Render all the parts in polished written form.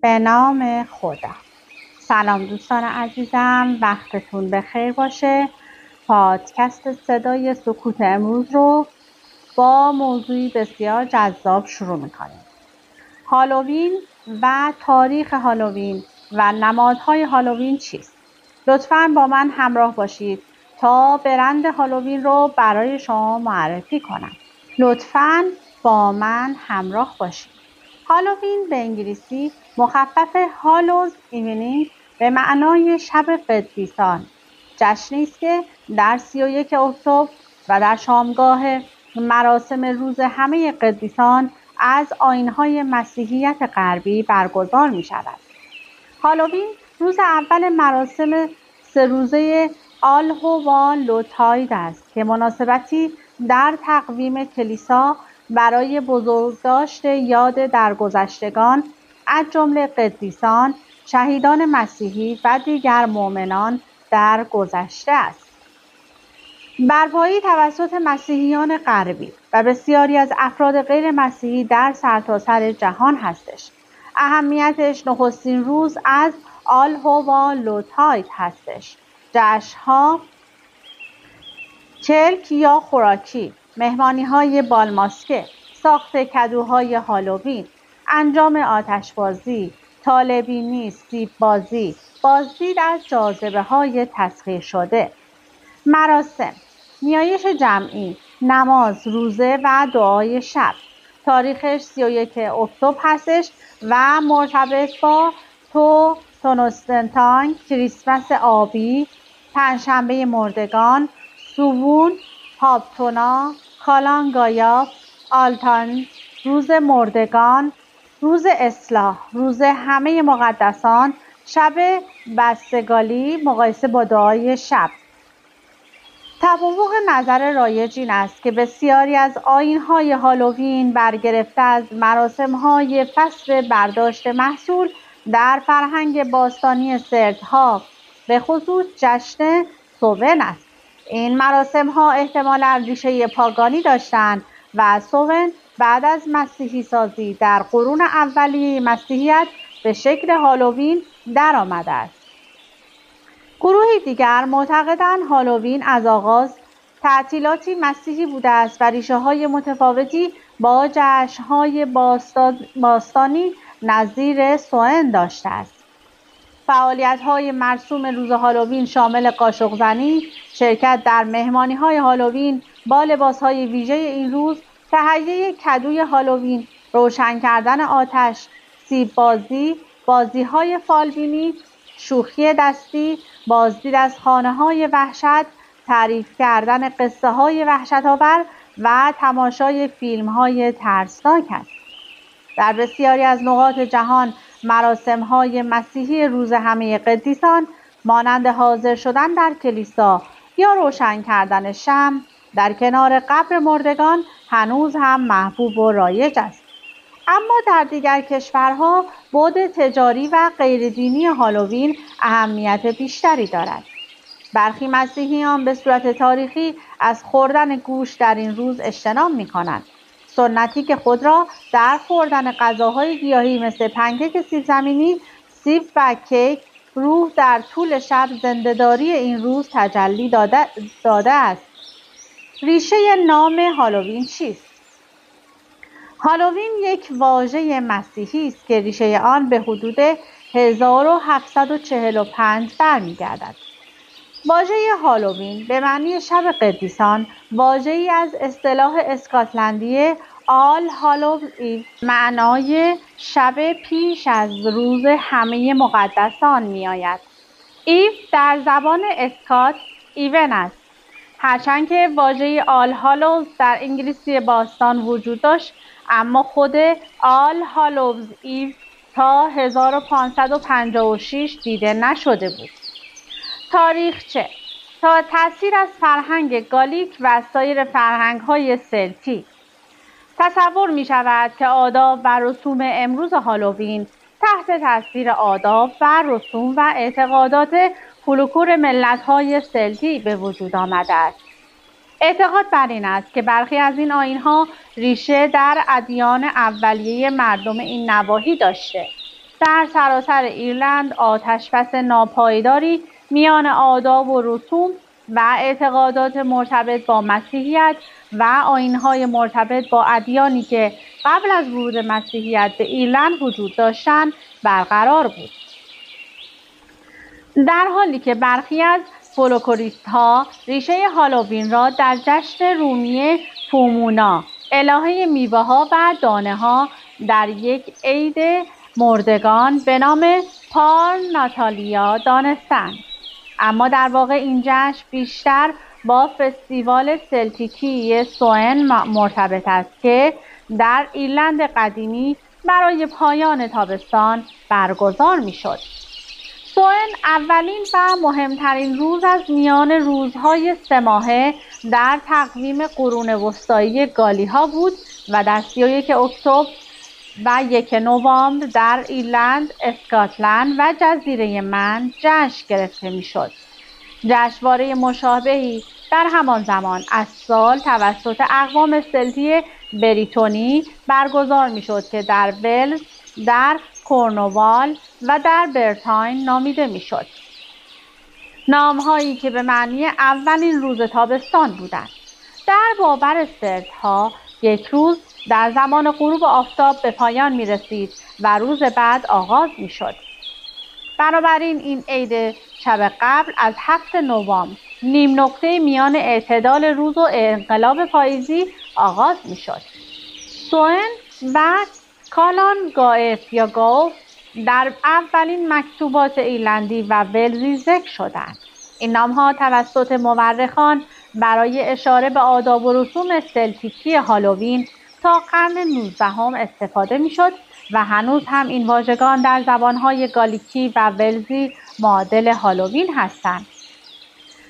به نام خدا. سلام دوستان عزیزم، وقتتون بخیر باشه. پادکست صدای سکوت امروز رو با موضوعی بسیار جذاب شروع میکنیم. هالووین و تاریخ هالووین و نمادهای هالووین چیست؟ لطفاً با من همراه باشید تا برند هالووین رو برای شما معرفی کنم. لطفاً با من همراه باشید. هالووین به انگلیسی مخفف هالوز ایونینگ به معنای شب قدیسان، جشنی است که در 31 اکتبر و در شامگاه مراسم روز همه قدیسان از آیین‌های مسیحیت غربی برگزار می شود. هالووین روز اول مراسم 3 روزه آل هوالوتاید است که مناسبتی در تقویم کلیسا برای بزرگداشت یاد درگذشتگان از جمله قدیسان، شهیدان مسیحی و دیگر مؤمنان در گذشته است. برپایی توسط مسیحیان غربی و بسیاری از افراد غیر مسیحی در سرتاسر جهان هستش. اهمیتش نخستین روز از آل هوالوتاید هستش. جشن‌ها چرک یا خوراکی، مهمانی‌های بالماسکه، ساخت کدوهای هالووین، انجام آتشبازی، طالع‌بینی، سیب‌بازی، بازدید از جاذبه‌های تسخیر شده. مراسم: نیایش جمعی، نماز روزه و دعای شب. تاریخش 31 اکتبر هستش و مرتبط با تونستنتاین، کریسمس آبی، پنجشنبه مردگان، سوون، هاپتونا، کالانگایاف، آلتان، روز مردگان، روز اصلاح، روز همه مقدسان، شب بستگالی مقایسه با دعای شب. تفاوت نظر رایج این است که بسیاری از آیین‌های هالووین برگرفته از مراسم‌های فصل برداشت محصول در فرهنگ باستانی سلت‌ها، به خصوص جشن سوون است. این مراسم‌ها احتمالاً ریشه پاگانی داشتند و سوون بعد از مسیحی سازی در قرون اولیه مسیحیت به شکل هالووین درآمده است. گروهی دیگر معتقدند هالووین از آغاز تعطیلاتی مسیحی بوده است و ریشه‌های متفاوتی با جشن‌های باستانی نظیر سوئن داشته است. فعالیت‌های مرسوم روز هالووین شامل قاشق زنی، شرکت در مهمانی‌های هالووین با لباس‌های ویژه این روز، تهیه کدوی هالووین، روشن کردن آتش، سیب‌بازی، بازی‌های فالبینی، شوخی دستی، بازدید از خانه‌های وحشت، تعریف کردن قصه‌های وحشت‌آور و تماشای فیلم‌های ترسناک است. در بسیاری از نقاط جهان مراسم‌های مسیحی روز همه قدیسان مانند حاضر شدن در کلیسا یا روشن کردن شمع در کنار قبر مردگان هنوز هم محبوب و رایج است. اما در دیگر کشورها بعد تجاری و غیردینی هالووین اهمیت بیشتری دارد. برخی مسیحیان به صورت تاریخی از خوردن گوشت در این روز اجتناب می‌کنند، سنتی که خود را در خوردن غذاهای گیاهی مثل پنکیک سیب زمینی، سیب و کیک روح در طول شب زنده‌داری این روز تجلی داده است. ریشه نام هالووین چیست؟ هالووین یک واژه مسیحی است که ریشه آن به حدود 1745 برمیگردد. واژه هالووین به معنی شب قدیسان واژه‌ای از اصطلاح اسکاتلندی آل هالوز ایو معنای شب پیش از روز همه مقدسان می‌آید. ایو در زبان اسکات ایون است. هرچند که واژه آل هالوز در انگلیسی باستان وجود داشت، اما خود آل هالوز ایو تا 1556 دیده نشده بود. تاریخچه: تا تأثیر از فرهنگ گالیک و سایر فرهنگ‌های سلتی. تصور می‌شود که آداب و رسوم امروز هالووین تحت تأثیر آداب و رسوم و اعتقادات فولکلور ملت‌های سلتی به وجود آمده است. اعتقاد بر این است که برخی از این آیین‌ها ریشه در ادیان اولیه مردم این نواحی داشته. در سراسر ایرلند آتش‌بس ناپایداری میان آداب و رسوم و اعتقادات مرتبط با مسیحیت و آیین‌های مرتبط با ادیانی که قبل از ورود مسیحیت به ایرلند وجود داشتند برقرار بود. در حالی که برخی از فولکلوریست‌ها ریشه هالووین را در جشن رومی فومونا، الهه میوه‌ها و دانه‌ها، در یک عید مردگان به نام پارناتالیا دانستند، اما در واقع این جشن بیشتر با فستیوال سلتیکی سوئن مرتبط است که در ایرلند قدیمی برای پایان تابستان برگزار می‌شد. سوئن اولین و مهمترین روز از میان روزهای 3 ماهه در تقویم قرون وسطایی گالی‌ها بود و در 31 اکتبر و 1 نوامبر در ایرلند، اسکاتلند و جزیره من جشن گرفته می‌شد. جشنواره مشابهی در همان زمان از سال توسط اقوام سلتی بریتونی برگزار می‌شد که در ولز، در کورنوال و در برتاین نامیده می‌شد. نام‌هایی که به معنی اولین روز تابستان بودند. در باور سلت‌ها یک روز در زمان غروب آفتاب به پایان می‌رسید و روز بعد آغاز می‌شد. بنابراین این عید شب قبل از 7 نوامبر نیم نقطه میان اعتدال روز و انقلاب پاییزی آغاز می‌شد. سوئن و کالان گائف یا گاوف در اولین مکتوبات ایرلندی و ولزی ذکر شدند. این نام‌ها توسط مورخان برای اشاره به آداب و رسوم سلتیکی هالووین تا قرن 19 استفاده می‌شد و هنوز هم این واژگان در زبان‌های گالیکی و ولزی معادل هالووین هستند.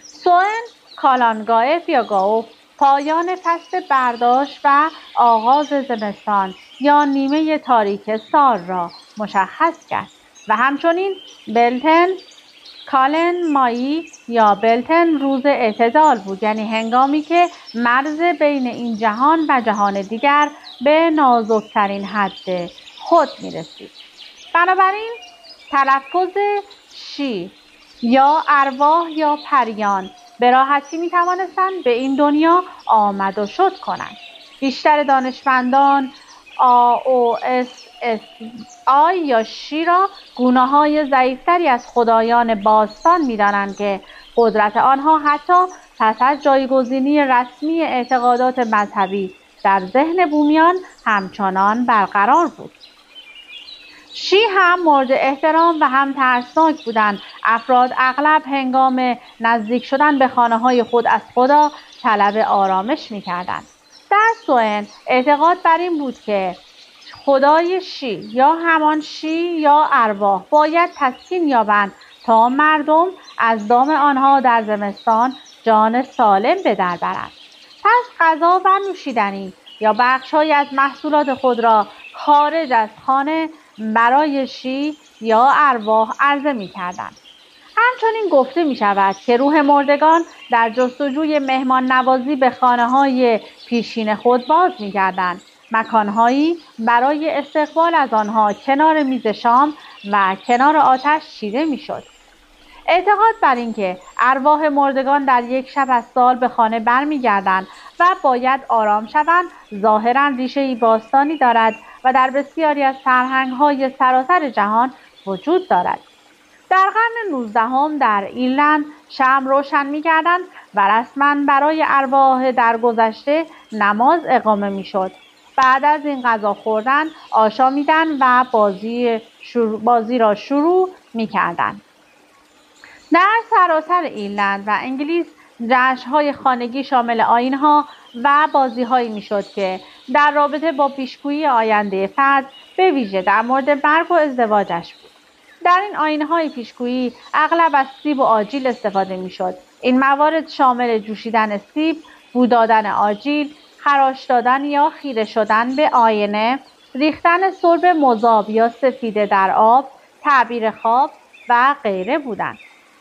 سوئن، کالانگائف یا گاوف پایان فصل برداشت و آغاز زمستان یا نیمه تاریک سال را مشخص کرد و همچنین بلتن کالن مایی یا بلتن روز اعتدال بود، یعنی هنگامی که مرز بین این جهان و جهان دیگر به نازکترین حد خود می رسید. بنابراین تلفظ شی یا ارواح یا پریان به راحتی می توانستند به این دنیا آمد و شد کنند. بیشتر دانشمندان آی یا شی را گونه‌های ضعیف‌تری از خدایان باستان می‌دانند که قدرت آنها حتی پس از جایگزینی رسمی اعتقادات مذهبی در ذهن بومیان همچنان برقرار بود. شی هم مورد احترام و هم ترسناک بودند. افراد اغلب هنگام نزدیک شدن به خانه‌های خود از خدا طلب آرامش می‌کردند. در سوئن اعتقاد بر این بود که خدای شی یا همان شی یا ارواح باید تسکین یابند تا مردم از دام آنها در زمستان جان سالم به در برند. پس غذا و نوشیدنی یا بخش‌هایی از محصولات خود را خارج از خانه برای شی یا ارواح عرضه می‌کردند. همچنین گفته می‌شود که روح مردگان در جستجوی مهمان نوازی به خانه‌های پیشین خود باز می‌گردند. مکانهایی برای استقبال از آنها کنار میز شام و کنار آتش چیده می‌شد. اعتقاد بر اینکه ارواح مردگان در یک شب از سال به خانه برمیگردند و باید آرام شوند ظاهراً ریشه‌ای باستانی دارد و در بسیاری از فرهنگ‌های سراسر جهان وجود دارد. در قرن 19 در ایرلند شمع روشن می‌کردند و رسماً برای ارواح درگذشته نماز اقامه می‌شد. بعد از این غذا خوردن آشامیدن و بازی را شروع می‌کردند. در سراسر ایرلند و انگلیس جشن‌های خانگی شامل آیین‌ها و بازی‌هایی می‌شد که در رابطه با پیشگویی آینده فرد به ویژه در مورد مرگ و ازدواجش بود. در این آیین‌های پیشگویی اغلب از سیب و آجیل استفاده می‌شد. این موارد شامل جوشیدن سیب، بو دادن آجیل، خراش دادن یا خیره شدن به آینه، ریختن سرب مذاب یا سفیده در آب، تعبیر خواب و غیره بودند.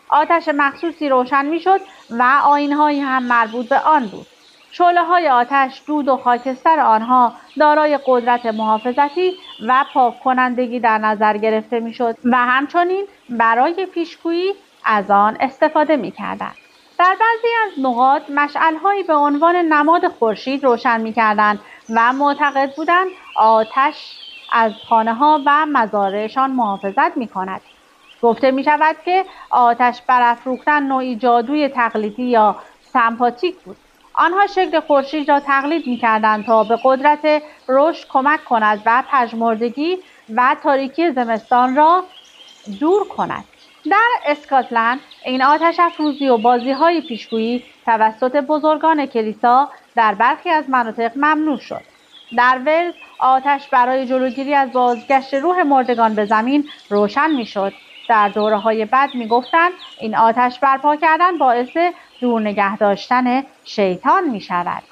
آتش مخصوصی روشن می‌شد و آیین‌هایی هم مربوط به آن بود. شعله‌های آتش، دود و خاکستر آنها دارای قدرت محافظتی و پاک کنندگی در نظر گرفته میشد و همچنین برای پیشگویی از آن استفاده میکردند. در بعضی از نقاط مشعل‌هایی به عنوان نماد خورشید روشن می‌کردند و معتقد بودند آتش از خانه‌ها و مزارعشان محافظت می‌کند. گفته می‌شود که آتش برافروختن نوعی جادوی تقلیدی یا سمپاتیک بود. آنها شکل خورشید را تقلید می‌کردند تا به قدرت رشد کمک کند و پژمردگی و تاریکی زمستان را دور کند. در اسکاتلند این آتش افروزی و بازی‌های پیشگویی توسط بزرگان کلیسا در برخی از مناطق ممنوع شد. در ولز آتش برای جلوگیری از بازگشت روح مردگان به زمین روشن می‌شد. در دوره‌های بعد می‌گفتند این آتش برپا کردن باعث دور نگه داشتن شیطان می‌شود.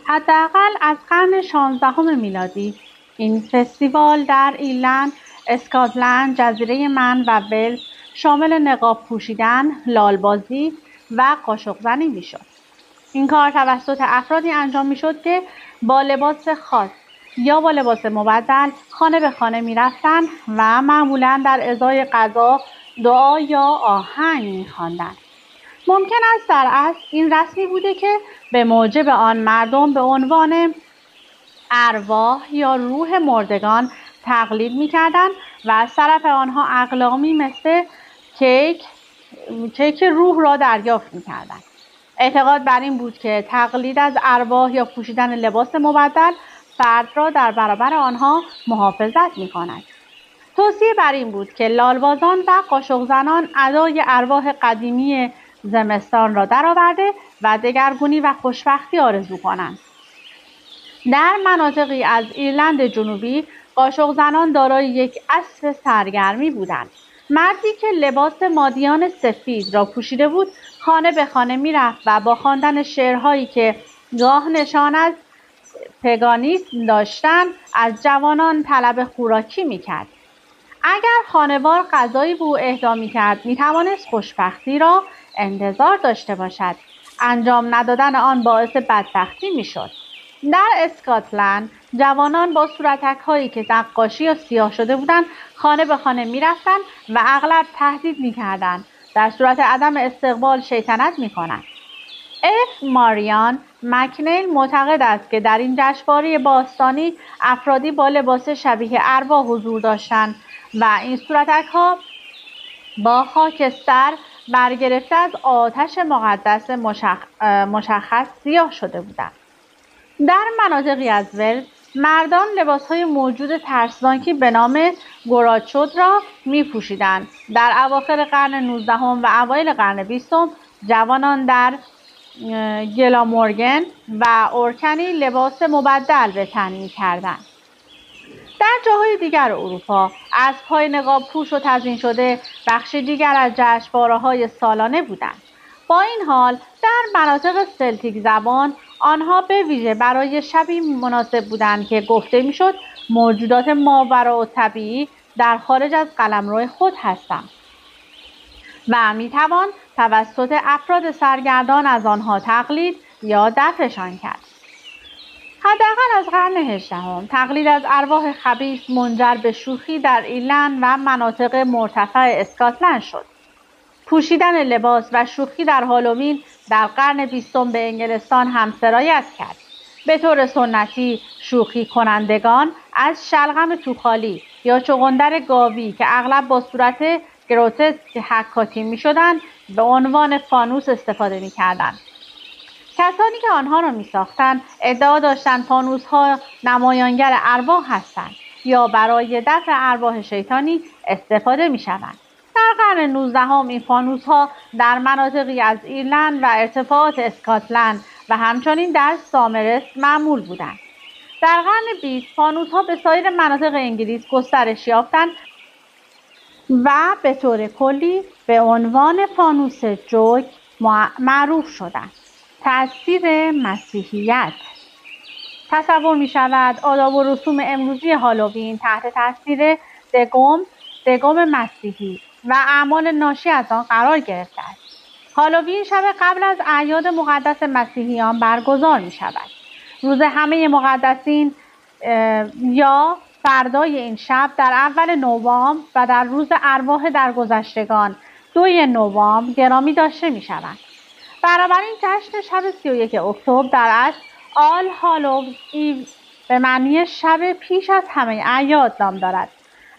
حداقل از قرن 16 میلادی این فستیوال در ایرلند، اسکاتلند، جزیره من و ولز شامل نقاب پوشیدن، لالبازی و قاشق زنی میشد. این کار توسط افرادی انجام میشد که با لباس خاص یا با لباس مبدل خانه به خانه میرفتند و معمولاً در ازای غذا دعا یا آهنگ میخواندند. ممکن است در اصل این رسمی بوده که به موجب آن مردم به عنوان ارواح یا روح مردگان تقلید می‌کردند و از طرف آنها اقلامی مثل کیک روح را دریافت می‌کردند. اعتقاد بر این بود که تقلید از ارواح یا پوشیدن لباس مبدل فرد را در برابر آنها محافظت می‌کند. توصیه بر این بود که لالبازان و قاشق زنان ادای ارواح قدیمی زمستان را درآورده و دگرگونی و خوشبختی آرزو کنند. در مناطقی از ایرلند جنوبی قاشق زنان دارای یک اسب سرگرمی بودند. مردی که لباس مادیان سفید را پوشیده بود خانه به خانه میرفت و با خواندن شعرهایی که گاه نشان از پگانیسم داشتند از جوانان طلب خوراکی میکرد. اگر خانوار غذایی به او اهدا میکرد میتوانست خوشبختی را انتظار داشته باشد. انجام ندادن آن باعث بدبختی میشد. در اسکاتلند جوانان با صورتک هایی که نقاشی یا سیاه شده بودند خانه به خانه میرفتند و اغلب تهدید میکردند در صورت عدم استقبال شیطنت میکنند. اف ماریان مکنیل معتقد است که در این جشنواره باستانی افرادی با لباس شبیه ارواح حضور داشتند و این صورتک ها با خاکستر برگرفته از آتش مقدس مشخص سیاه شده بودند. در مناطقی از ولز مردان لباسهای موجود ترسناکی به نام گوراچود را می‌پوشیدند. در اواخر قرن 19 و اوایل قرن 20 جوانان در گلامورگن و اورکنی لباس مبدل به تن می‌کردند. در جاهای دیگر اروپا اسب‌های نقاب پوش و تزیین شده بخشی دیگر از جشنواره‌های سالانه بودند. با این حال در مناطق سلتیک زبان آنها به ویژه برای شبی مناسب بودند که گفته میشد موجودات ماوراءالطبیعی در خارج از قلمرو خود هستند و میتوان توسط افراد سرگردان از آنها تقلید یا دفعشان کرد. حداقل از قرن 18 تقلید از ارواح خبیث منجر به شوخی در ایرلند و مناطق مرتفع اسکاتلند شد. پوشیدن لباس و شوخی در هالووین در قرن 20 به انگلستان هم سرایت کرد. به طور سنتی شوخی کنندگان از شلغم توخالی یا چغندر گاوی که اغلب با صورت گروتسک حکاکی می شدند به عنوان فانوس استفاده می کردند. کسانی که آنها را می ساختند ادعا داشتند فانوس ها نمایانگر ارواح هستند یا برای دفع ارواح شیطانی استفاده می شوند. در قرن 19 این فانوس ها در مناطقی از ایرلند و ارتفاعات اسکاتلند و همچنین در سامرس معمول بودند. در قرن 20 فانوس ها به سایر مناطق انگلیس گسترش یافتند و به طور کلی به عنوان فانوس جوک معروف شدند. تأثیر مسیحیت تصور می شود آداب و رسوم امروزی هالووین تحت تأثیر دگم مسیحی و اعمال ناشی از آن قرار گرفته است. هالووین شب قبل از اعیاد مقدس مسیحیان برگزار می شود. روز همه مقدسین یا فردای این شب در اول نوامبر و در روز ارواح درگذشتگان 2 نوامبر گرامی داشته می شوند. بنابراین جشن شب 31 اکتبر در اصل آل هالووز ایو به معنی شب پیش از همه اعیاد نام دارد.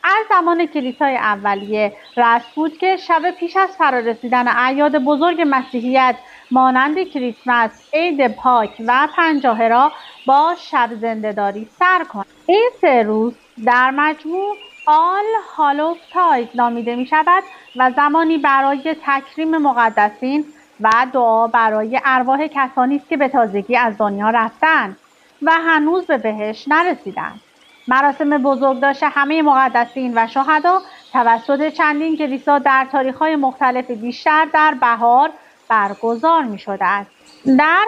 از زمان کلیسای اولیه رسم بود که شب پیش از فرارسیدن اعیاد بزرگ مسیحیت مانند کریسمس، عید پاک و پنجاهه را با شب زنده‌داری سر کنند. این 3 روز در مجموع آل هالووتاید نامیده می شود و زمانی برای تکریم مقدسین و دعا برای ارواح کسانی است که به تازگی از دنیا رفتند و هنوز به بهشت نرسیدند. مراسم بزرگداشت همه مقدسین و شهدا توسط چندین کلیسا در تاریخ‌های مختلف بیشتر در بهار برگزار می‌شده است. در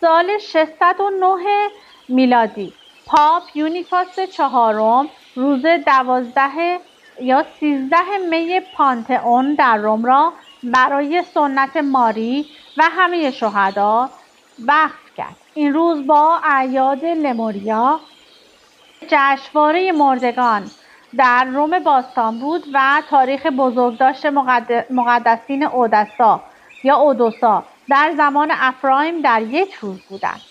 سال 609 میلادی پاپ یونیکاس چهارم روز 12 یا 13 می پانتئون در روم را برای سنت ماری و همه شهدا وقف کرد. این روز با اعیاد لموریا جشنواره مردگان در روم باستان بود و تاریخ بزرگداشت مقدسین اودسا یا اودوسا در زمان افرایم در یک روز بودند.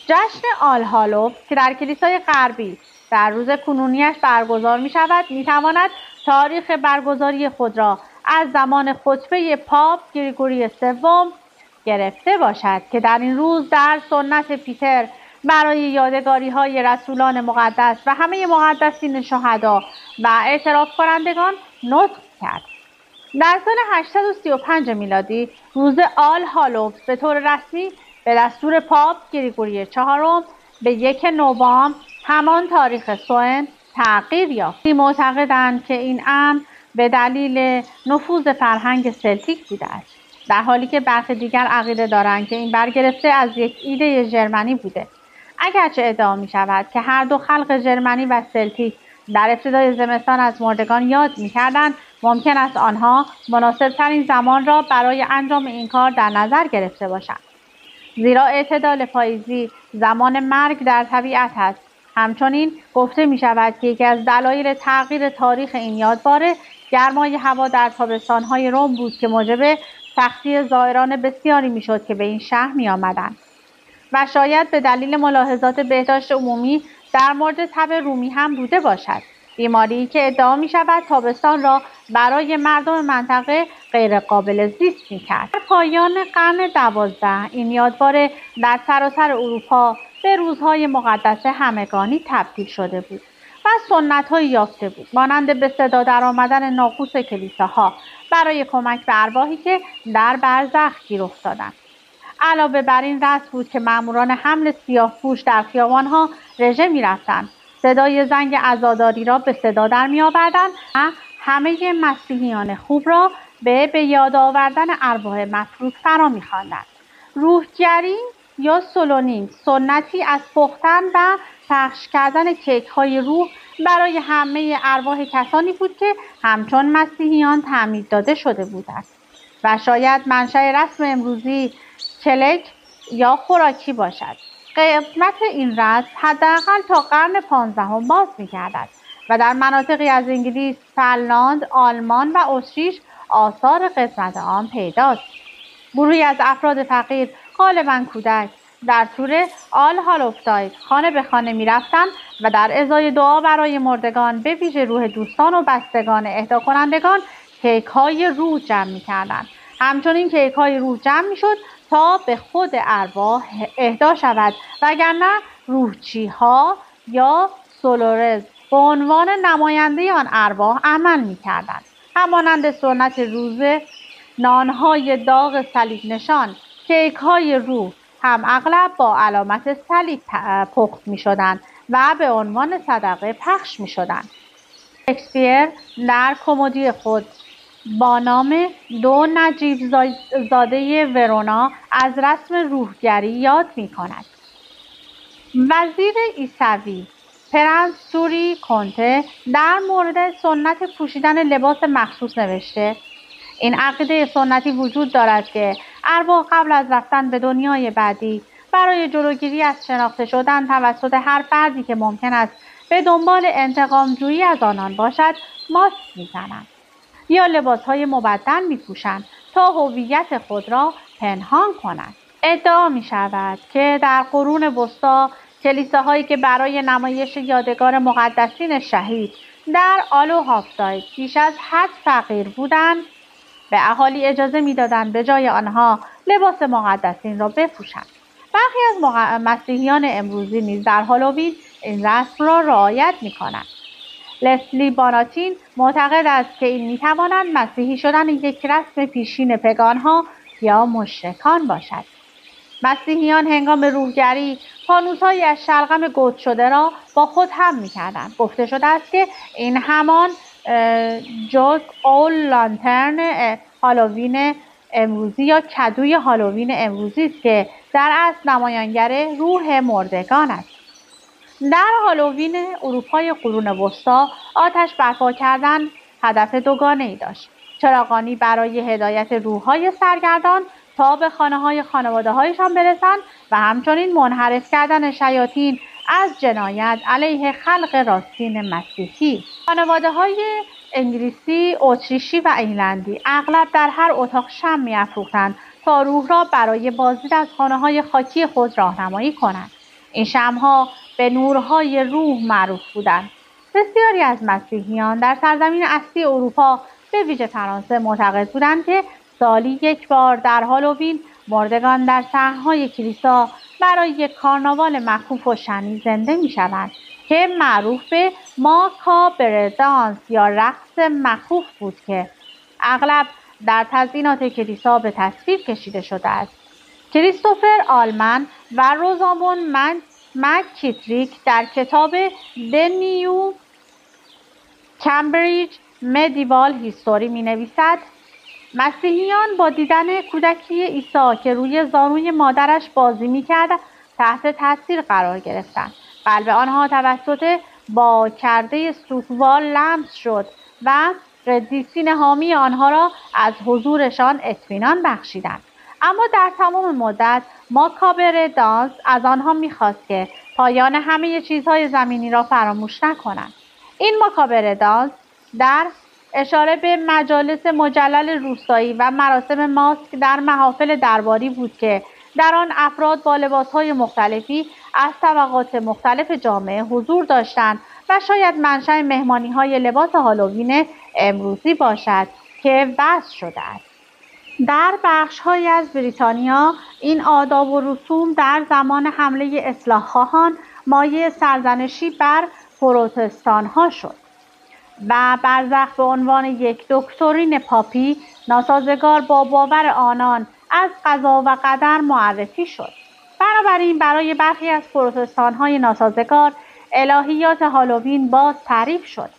جشن آل هالووز که در کلیسای غربی در روز کنونیش برگزار می شود می تواند تاریخ برگزاری خود را از زمان خطبه پاپ گریگوری سوم گرفته باشد که در این روز در سنت پیتر برای یادگاری‌های رسولان مقدس و همه مقدسین شهدا و اعتراف کنندگان نطق کرد. در سال 835 میلادی روز آل هالووز به طور رسمی به دستور پاپ گریگوری چهارم به 1 نوامبر همان تاریخ سوئن تغییر یافت. معتقدند که این امر به دلیل نفوذ فرهنگ سلتیک بوده است، در حالی که برخی دیگر عقیده دارند که این برگرفته از یک ایده ژرمنی بوده. اگرچه ادعا می شود که هر دو خلق ژرمنی و سلتیک در ابتدای زمستان از مردگان یاد می کردند، ممکن است آنها مناسب ترین زمان را برای انجام این کار در نظر گرفته باشند، زیرا اعتدال پاییزی زمان مرگ در طبیعت است. همچنین گفته می شود که یکی از دلایل تغییر تاریخ این یادواره گرمای هوا در تابستان‌های روم بود که موجب سختی زائران بسیاری می شد که به این شهر می آمدند و شاید به دلیل ملاحظات بهداشت عمومی در مورد تب رومی هم بوده باشد، بیماری که ادعا می شود تابستان را برای مردم منطقه غیر قابل زیست می کرد. در پایان قرن 12 این یادواره در سراسر اروپا به روزهای مقدس همگانی تبدیل شده بود و سنت‌هایی یافته بود، مانند به صدا درآمدن ناقوس کلیساها برای کمک به ارواحی که در برزخ گیر افتادند. علاوه بر این رسم بود که ماموران حمل سیاه‌پوش در خیابان‌ها رژه می‌رفتند، صدای زنگ عزاداری را به صدا در می‌آوردند و همه مسیحیان خوب را به یاد آوردن ارواح مفروض فرا می‌خواندند. روحگری یا سولونینگ سنتی از پختن و پخش کردن کیک‌های روح برای همه ارواح کسانی بود که همچون مسیحیان تعمید داده شده بودند و شاید منشأ رسم امروزی کلک یا خوراکی باشد. قدمت این رسم حداقل تا قرن 15 باز می‌گردد و در مناطقی از انگلیس، فنلاند، آلمان و اتریش آثار قدمت آن پیداست. گروهی از افراد فقیر، غالباً کودک، در طول آل هالوفتاید خانه به خانه می‌رفتند و در ازای دعا برای مردگان، به ویژه روح دوستان و بستگان اهدا کنندگان، کیک‌های روح جمع می‌کردند. همچنین کیک‌های روح جمع می‌شد تا به خود ارواح اهدا شود، وگرنه روحچی‌ها یا سولورز به عنوان نماینده آن ارواح عمل می‌کردند. همانند سنت روزه، نان‌های داغ صلیب نشان، کیک‌های روح هم اغلب با علامت صلیب پخت می‌شدند و به عنوان صدقه پخش می‌شدند. شکسپیر در کمدی خود با نام 2 نجیب زاده ورونا از رسم روحگری یاد می‌کند. وزیر عیسوی پرنس سوری کنته در مورد سنت پوشیدن لباس مخصوص نوشته: این عقیده سنتی وجود دارد که ارواح قبل از رفتن به دنیای بعدی برای جلوگیری از شناخته شدن توسط هر فردی که ممکن است به دنبال انتقامجویی از آنان باشد ماسک میزنند یا لباسهای مبدل میپوشند تا هویت خود را پنهان کنند. ادعا می شود که در قرون وسطی کلیساهایی که برای نمایش یادگار مقدسین شهید در آلو هافساید بیش از حد فقیر بودند، به اهالی اجازه میدادند به جای آنها لباس مقدسین را بپوشند. برخی از مسیحیان امروزی نیز در هالووین این رسم را رعایت می‌کنند. لسلی باناتین معتقد است که این می‌تواند مسیحی شدن یک رسم پیشین پگانها یا مشرکان باشد. مسیحیان هنگام روحگری فانوس‌هایی از شلغم گود شده را با خود هم می‌کردند. گفته شده است که این همان جاک اول لانترن هالووین امروزی یا کدوی هالووین امروزی است که در اصل نمایانگر روح مردگان است. در هالووین اروپای قرون وسطی آتش برپا کردن هدف دوگانه‌ای داشت: چراغانی برای هدایت روح‌های سرگردان تا به خانه‌های خانواده‌هایشان برسند و همچنین منحرف کردن شیاطین از جنایت علیه خلق راستین مسیحی. خانواده‌های انگلیسی، اتریشی و ایرلندی اغلب در هر اتاق شمع می‌افروختند تا روح را برای بازدید از خانه‌های خاکی خود راهنمایی کنند. این شمع‌ها به نورهای روح معروف بودند. بسیاری از مسیحیان در سرزمین اصلی اروپا به ویژه فرانسه معتقد بودند که سالی یک بار در هالووین مردگان در صحن‌های کلیسا برای یک کارناوال مخوف و شنی زنده می‌شوند که معروف به ماکابردانس یا رقص مخوف بود که اغلب در تزیینات کلیسا به تصویر کشیده شده است. کریستوفر آلمن و روزامون مک‌کیتریک در کتاب The New Cambridge Medieval History می‌نویسد: مسیحیان با دیدن کودکی عیسی که روی زانوی مادرش بازی می‌کرد تحت تاثیر قرار گرفتند. قلب آنها توسط با کرده سوگوار لمس شد و قدیسین حامی آنها را از حضورشان اطمینان بخشیدند. اما در تمام مدت ماکابردانس از آنها می‌خواست که پایان همه چیزهای زمینی را فراموش نکنند. این ماکابردانس در اشاره به مجالس مجلل روستایی و مراسم ماسک در محافل درباری بود که در آن افراد با لباسهای مختلفی از طبقات مختلف جامعه حضور داشتند و شاید منشأ مهمانی‌های لباس هالووین امروزی باشد که وضع شده است. در بخش‌هایی از بریتانیا این آداب و رسوم در زمان حمله اصلاح‌خواهان مایه سرزنشی بر پروتستان‌ها شد و برزخ به عنوان یک دکترین پاپی ناسازگار با باور آنان از قضا و قدر معرفی شد. بنابراین برای برخی از پروتستان‌های ناسازگار الهیات هالووین باز تعریف شد،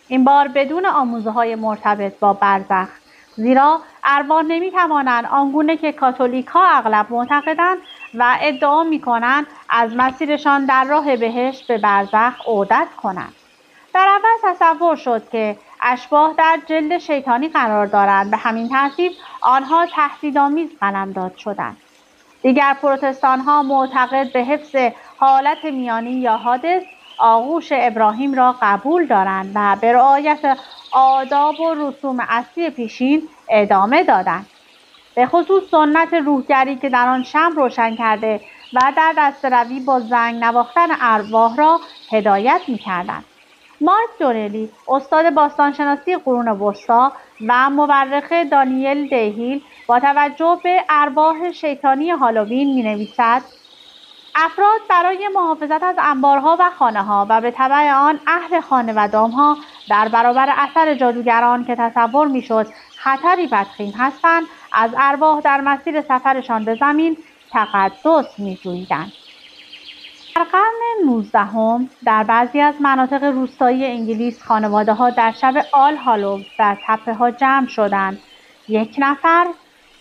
این بار بدون آموزه‌های مرتبط با برزخ، زیرا ارواح نمی‌توانند آنگونه که کاتولیک‌ها اغلب معتقدند و ادعا می‌کنند از مسیرشان در راه بهشت به برزخ عودت کنند. در اول تصور شد که اشباح در جلد شیطانی قرار دارند، به همین ترتیب آنها تهدیدآمیز قلمداد شدند. دیگر پروتستان‌ها معتقد به حفظ حالت میانی یا حادث آغوش ابراهیم را قبول دارند و به رعایت آداب و رسوم اصلی پیشین ادامه دادند، به خصوص سنت روحگری که در آن شمع روشن کرده و در دسته‌روی با زنگ نواختن ارواح را هدایت می‌کردند. مارک دونلی، استاد باستانشناسی قرون وسطی و مورخ دانیل دیهیل، با توجه به ارواح شیطانی هالووین می‌نویسد: افراد برای محافظت از انبارها و خانه‌ها و به تبع آن اهل خانه و دام‌ها در برابر اثر جادوگران که تصور می‌شد خطری بدخیم هستند، از ارواح در مسیر سفرشان به زمین تقدس می‌جوییدند. در قرن 19 در بعضی از مناطق روستایی انگلیس خانواده‌ها در شب آل هالوز در تپه‌ها جمع شدند. یک نفر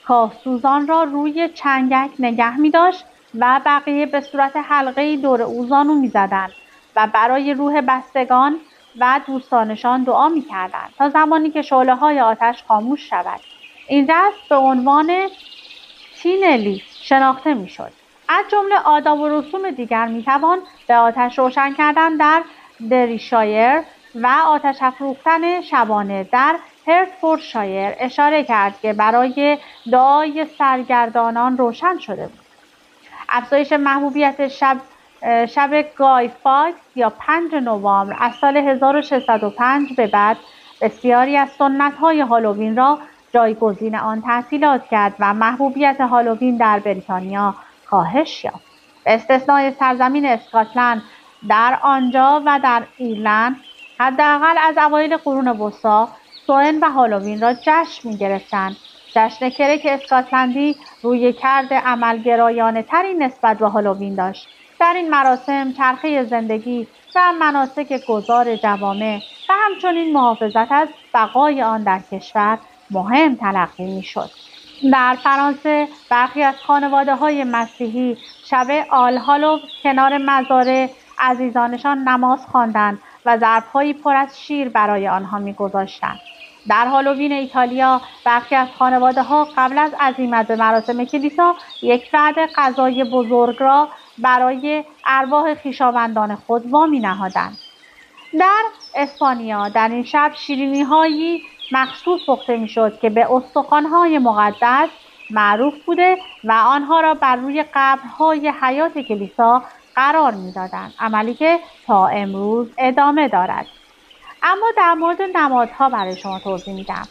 کاهسوزان را روی چنگک نگه می‌داشت و بقیه به صورت حلقه‌ای دور او زانو می‌زدند و برای روح بستگان و دوستانشان دعا می‌کردند تا زمانی که شعله‌های آتش خاموش شود. این رسم به عنوان تینلی شناخته می‌شد. از جمله آداب و رسوم دیگر می‌توان به آتش روشن کردن در دریشایر و آتش افروختن شبانه در هرتفوردشایر اشاره کرد که برای دعای سرگردانان روشن شده بود. افزایش محبوبیت شب گای فاکس یا 5 نوامبر از سال 1605 به بعد بسیاری از سنت‌های هالووین را جایگزین آن تعطیلات کرد و محبوبیت هالووین در بریتانیا کاهش یافت. به استثنای سرزمین اسکاتلند، در آنجا و در ایرلند حداقل از اوایل قرون وسطی سوئن و هالووین را جشن می‌گرفتند. جشن کرک اسکاتلندی رویکرد عملگرایانه‌تری نسبت به هالووین داشت. در این مراسم چرخه زندگی و مناسک گذار جوامع و همچنین محافظت از بقای آن در کشور مهم تلقی می‌شد. در فرانسه برخی از خانواده‌های مسیحی شب آل هالو کنار مزار عزیزانشان نماز خواندند و ظرف‌هایی پر از شیر برای آنها می‌گذاشتند. در هالووین ایتالیا برخی از خانواده‌ها قبل از عزیمت به مراسم کلیسا یک وعده غذای بزرگ را برای ارواح خویشاوندان خود وامی نهادند. در اسپانیا در این شب شیرینی‌هایی مخصوص پخته می‌شد که به استخوان‌های مقدس معروف بوده و آنها را بر روی قبرهای حیات کلیسا قرار می‌دادند، عملی که تا امروز ادامه دارد. اما در مورد نمادها برای شما توضیح میدم.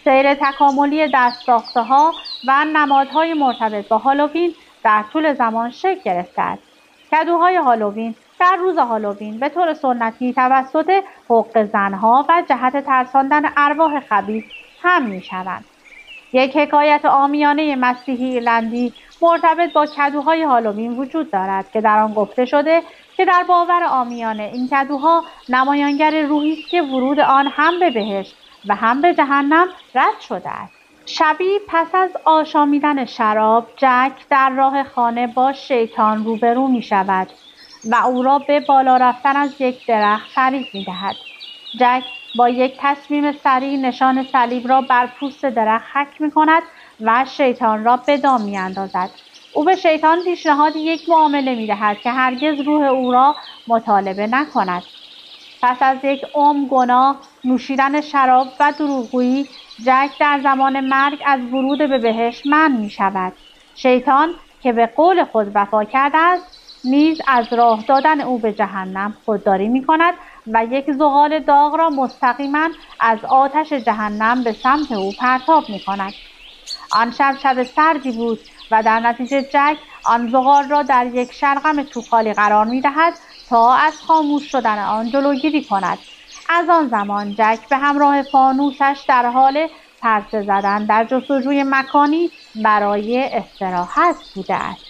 سیر تکاملی دست‌ساخته‌ها و نمادهای مرتبط با هالووین در طول زمان شکل گرفته است. کدوهای هالووین در روز هالووین به طور سنتی توسط حق زنها و جهت ترساندن ارواح خبیث هم می‌شوند. یک حکایت عامیانه مسیحی ایرلندی مرتبط با کدوهای هالووین وجود دارد که در آن گفته شده که در باور عامیانه این کدوها نمایانگر روحی است که ورود آن هم به بهشت و هم به جهنم رد شده است. شبی پس از آشامیدن شراب، جک در راه خانه با شیطان روبرو می شود و او را به بالا رفتن از یک درخت فریب می دهد. جک با یک تصمیم سریع نشان صلیب را بر پوست درخت حک می کند و شیطان را به دام می اندازد. او به شیطان پیشنهاد یک معامله می دهد که هرگز روح او را مطالبه نکند. پس از یک عمر گناه، نوشیدن شراب و دروغگویی، جک در زمان مرگ از ورود به بهشت منع می شود. شیطان که به قول خود وفا کرده است، نیز از راه دادن او به جهنم خودداری می کند و یک زغال داغ را مستقیما از آتش جهنم به سمت او پرتاب می کند. آن شب سردی بود و در نتیجه جک آن زغال را در یک شلغم توخالی قرار می دهد تا از خاموش شدن آن جلوگیری کند. از آن زمان جک به همراه فانوسش در حال پرسه زدن در جستجوی مکانی برای استراحت بوده است.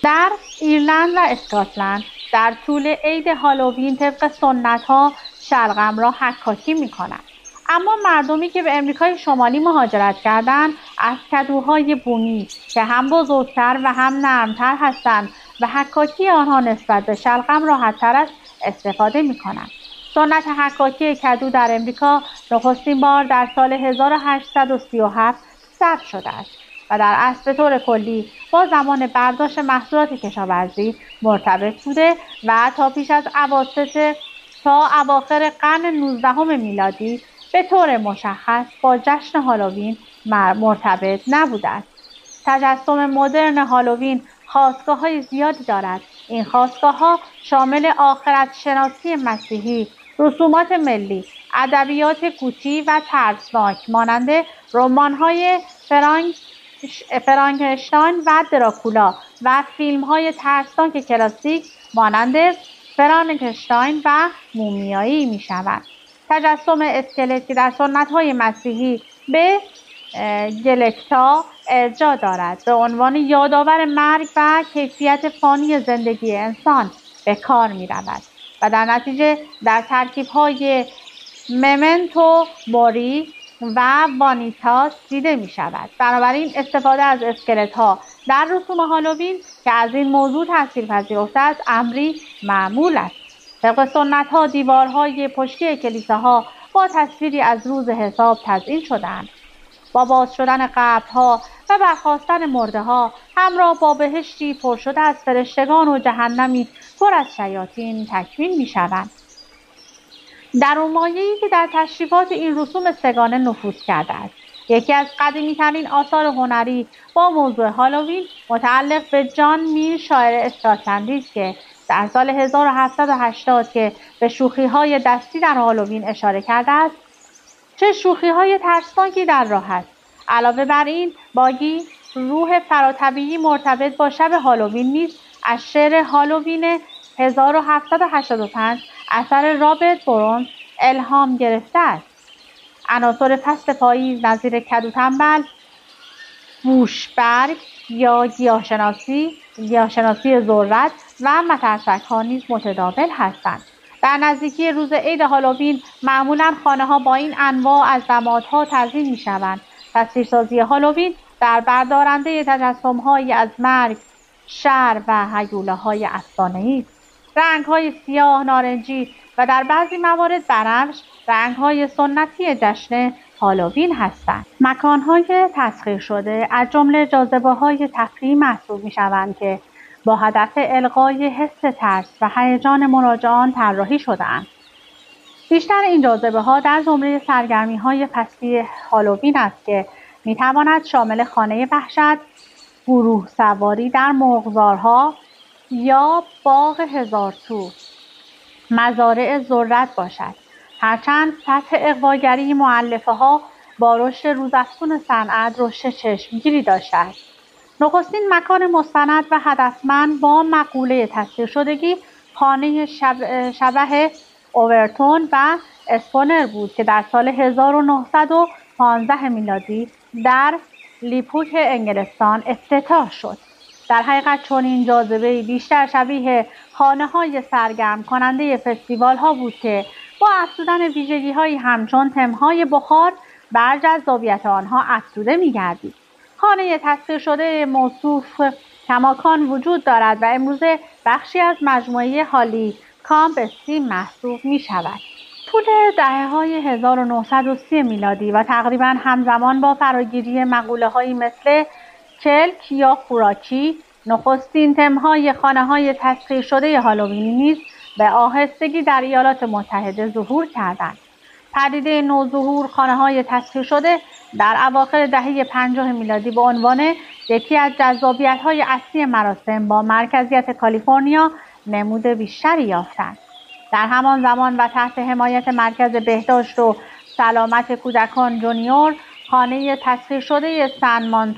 در ایرلند و اسکاتلند در طول عید هالووین طبق سنت‌ها شلغم را حکاکی می‌کنند. اما مردمی که به امریکای شمالی مهاجرت کردند از کدوهای بومی که هم بزرگتر و هم نرمتر هستند و حکاکی آنها نسبت به شلغم راحت‌تر است استفاده می‌کنند. سنت حکاکی کدو در امریکا نخستین بار در سال 1837 ثبت شده است و در اصل به طور کلی با زمان برداشت محصولات کشاورزی مرتبط بوده و تا پیش از اواخر قرن 19 میلادی به طور مشخص با جشن هالووین مرتبط نبوده است. تجسم مدرن هالووین خاستگاه‌های زیادی دارد. این خاستگاه‌ها شامل آخرت شناسی مسیحی، رسومات ملی، ادبیات گوتی و ترسناک مانند رمان‌های فرانکشتاین و دراکولا و فیلم‌های ترسناک کلاسیک مانند فرانکشتاین و مومیایی می‌شوند. تجسم اسکلت که در سنت‌های مسیحی به گلکتا ارجاع دارد به عنوان یادآور مرگ و کیفیت فانی زندگی انسان به کار می‌رود و در نتیجه در ترکیب‌های ممنتو موری و وانیتاس دیده می شود. بنابراین استفاده از اسکلت‌ها در رسوم هالووین که از این موضوع تأثیر پذیرفته است امری معمول است. طبق سنت‌ها دیوارهای پشتی کلیساها با تصویری از روز حساب تزئین شده‌اند. با باز شدن قبرها و برخاستن مرده‌ها همراه با بهشتی پرشده از فرشتگان و جهنمی پر از شیاطین تکمیل می‌شوند. درونمایه‌ای که در تشریفات این رسوم سگانه نفوذ کرده است. یکی از قدیمی‌ترین آثار هنری با موضوع هالووین متعلق به جان میر شاعر اسکاتلندی است که در سال 1780 که به شوخی‌های دستی در هالووین اشاره کرده است. چه شوخی‌های ترسناکی در راه است! علاوه بر این، باگی روح فراتبیعی مرتبط با شب هالووین نیز از شعر هالووین 1785 اثر رابرت برونز الهام گرفته است. عناصر فصل پاییز نظیر کدو تنبل، بوشبرگ یا گیاهشناسی ذرت و مترسک‌ها نیز متداول هستند. در نزدیکی روز عید هالووین معمولاً خانه‌ها با این انواع از نمادها تزیین می‌شوند. تصویرسازی هالووین در بردارنده تجسم‌هایی از مرگ، شر و هیوله‌های افسانه‌ای است. رنگ‌های سیاه، نارنجی و در بعضی موارد بنفش رنگ‌های سنتی جشن هالووین هستند. مکان‌های تسخیر شده از جمله جاذبه‌های تفریحی محسوب می‌شوند که با هدف القای حس ترس و هیجان مراجعان طراحی شده‌اند. بیشتر این جاذبه‌ها در زمره سرگرمی‌های فصلی هالووین است که می‌تواند شامل خانه وحشت، گروه سواری در مرغزارها یا باغ هزار تو، مزارع ذرت باشد. هرچند سطح اغواگری مؤلفه‌ها با رشد روزافزون صنعت رشد چشمگیری داشته است. نخستین مکان مستند و هدفمند با مقوله تصویر شدگی خانه شبح اوورتون و اسپونر بود که در سال 1915 میلادی در لیپوک انگلستان افتتاح شد. در حقیقت چنین جاذبه‌ای بیشتر شبیه خانه‌های سرگرم کننده فستیوال‌ها بود که با افزودن ویژگی‌هایی همچون تم‌های بخار بر جذابیت آنها افزوده می‌گردید. خانه تسخیر شده موصوف کماکان وجود دارد و امروزه بخشی از مجموعه هالی کامپ استیم محسوب می‌شود. طول دهه‌های 1930 میلادی و تقریباً همزمان با فراگیری مقوله‌هایی مثل کلک یا خوراکی، نخستین تم‌های خانه‌های تسخیر شده هالووین نیز به آهستگی در ایالات متحده ظهور کردند. پدیده نوظهور خانه‌های تسخیر شده در اواخر دهه 50 میلادی به عنوان یکی از جذابیت‌های اصلی مراسم با مرکزیت کالیفرنیا نمود بیشتری یافتند. در همان زمان و تحت حمایت مرکز بهداشت و سلامت کودکان جونیور، خانه تسخیر شده سن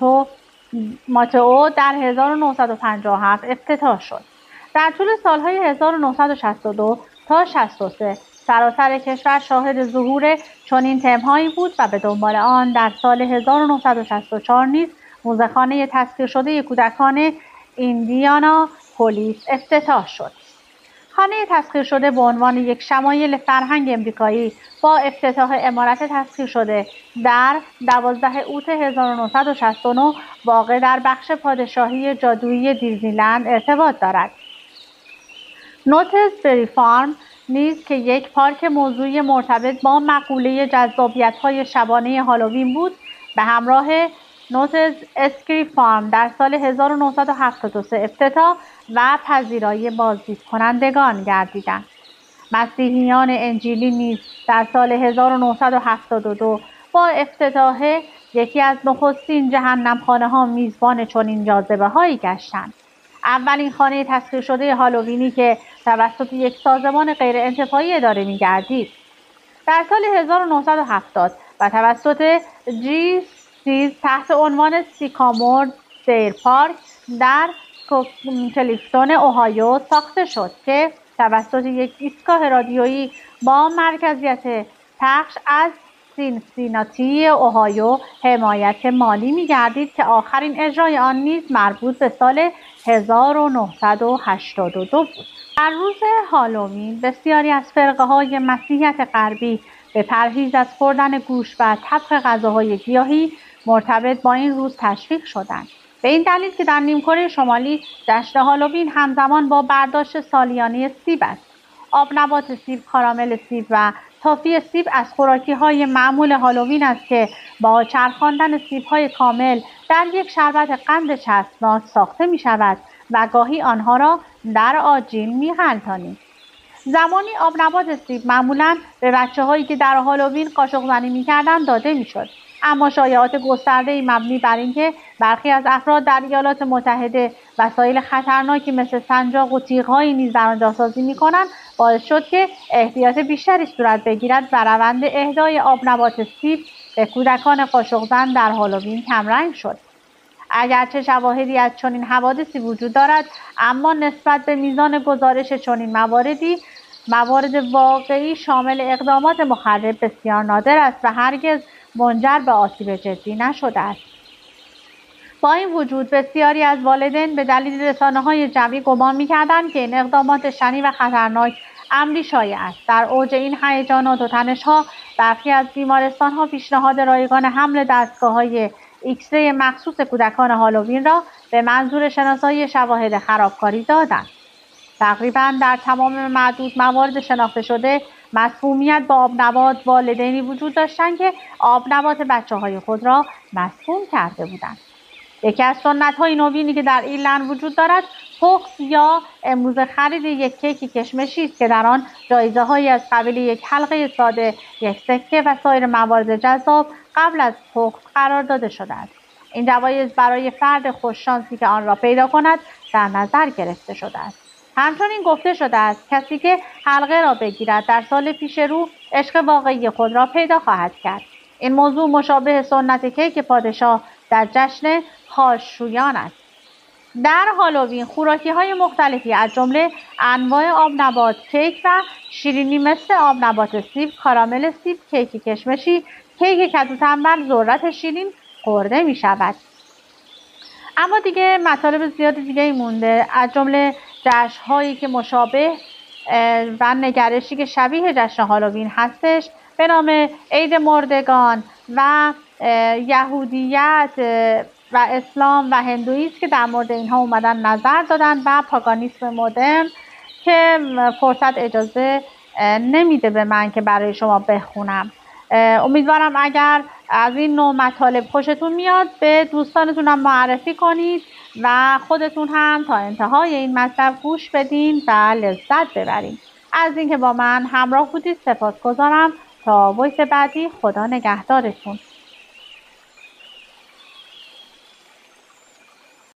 ماتئو در 1957 افتتاح شد. در طول سالهای 1962 تا 63 سراسر کشور شاهد ظهور چنین تم‌هایی بود و به دنبال آن در سال 1964 نیز موزه‌خانه تسخیر شده کودکان ایندیانا پولیس افتتاح شد. خانه تسخیر شده به عنوان یک شمایل فرهنگ امریکایی با افتتاح عمارت تسخیر شده در 12 اوت 1969 واقع در بخش پادشاهی جادویی دیزنیلند ارتباط دارد. نوتس بری فارم نیز که یک پارک موضوعی مرتبط با مقوله جذابیت‌های شبانه هالووین بود، به همراه نوتس اسکری فارم در سال 1973 افتتاح و پذیرایی بازدید کنندگان گردیدند. مسیحیان انجیلی نیز در سال 1972 با افتتاح یکی از نخستین جهنمخانه‌ها میزبان چنین جاذبه‌هایی گشتند. اولین خانه تسخیر شده هالووینی که توسط یک سازمان غیرانتفاعی اداره می‌گردید در سال 1970 و توسط جی تحت عنوان سیکامور دیر پارک در کلیفتون اوهایو ساخته شد که توسط یک ایستگاه رادیویی با مرکزیت پخش از سینسیناتی اوهایو حمایت مالی می‌گردید که آخرین اجرای آن نیز مربوط به سال 1982 بود. در روز هالووین بسیاری از فرقه‌های مسیحیت غربی به پرهیز از خوردن گوشت و طبخ غذاهای گیاهی مرتبط با این روز تشویق شدند. به این دلیل که در نیمکره شمالی جشن هالووین همزمان با برداشت سالیانه سیب است. آبنبات سیب، کارامل سیب و تافی سیب از خوراکی‌های معمول هالووین است که با چرخاندن سیب‌های کامل در یک شربت قند چسبناک ساخته می‌شود و گاهی آنها را در آجیل می‌غلطانیم. زمانی آب نبات سیب معمولاً به بچه‌هایی که در هالووین قاشق زنی می‌کردند داده می‌شد. اما شایعات گسترده‌ای مبنی بر اینکه برخی از افراد در ایالات متحده وسایل خطرناکی مثل سنجاق و تیغ‌هایی نیز در آن جاسازی می‌کنند باعث شد که احتیاط بیشتری صورت بگیرد و روند اهدای آب نبات سیب به کودکان قاشق زن در هالووین کمرنگ شد. اگرچه شواهدی از چنین حوادثی وجود دارد، اما نسبت به میزان گزارش چنین موارد واقعی شامل اقدامات مخرب بسیار نادر است و هرگز منجر به آسیب جدی نشده است. با این وجود بسیاری از والدین به دلیل رسانه‌های جمعی گمان می‌کردند که این اقدامات شنی و خطرناک امری شایع است. در اوج این هیجانات و تنش‌ها برخی از بیمارستان‌ها پیشنهاد رایگان حمل دستگاه‌های ایکس‌ری مخصوص کودکان هالووین را به منظور شناسایی شواهد خرابکاری دادند. تقریباً در تمام معدود موارد شناخته شده مسمومیت با آبنبات والدینی وجود داشتند که آبنبات بچه‌های خود را مسموم کرده بودند. یکی از سنت‌های نوینی که در ایرلند وجود دارد پخت یا امروزه خرید یک کیک کشمشی است که در آن جایزه‌هایی از قبیل یک حلقه ساده، یک سکه و سایر موارد جذاب قبل از پخت قرار داده شده است. این جوایز برای فرد خوششانسی که آن را پیدا کند در نظر گرفته شده است. همچنین گفته شده است کسی که حلقه را بگیرد در سال پیش رو عشق واقعی خود را پیدا خواهد کرد. این موضوع مشابه سنت کیک پادشاه در جشن خاشویان است. در هالووین خوراکی‌های مختلفی از جمله انواع آبنبات کیک و شیرینی مثل آبنبات سیب، کارامل سیب، کیک کشمشی، کیک کدو تنبل، ذرت شیرین خورده می‌شود. اما دیگه مطالب زیاد دیگه مونده از جمله جشن‌هایی که مشابه و نگرشی که شبیه جشن هالووین هستش به نام عید مردگان و یهودیت و اسلام و هندویسم که در مورد اینها اومدن نظر دادن و پاگانیسم مدرن که فرصت اجازه نمیده به من که برای شما بخونم. امیدوارم اگر از این نوع مطالب خوشتون میاد به دوستانتون هم معرفی کنید و خودتون هم تا انتهای این مطلب گوش بدین و لذت ببرید. از اینکه با من همراه بودید سپاسگزارم. تا وایس بعدی خدا نگهدارتون.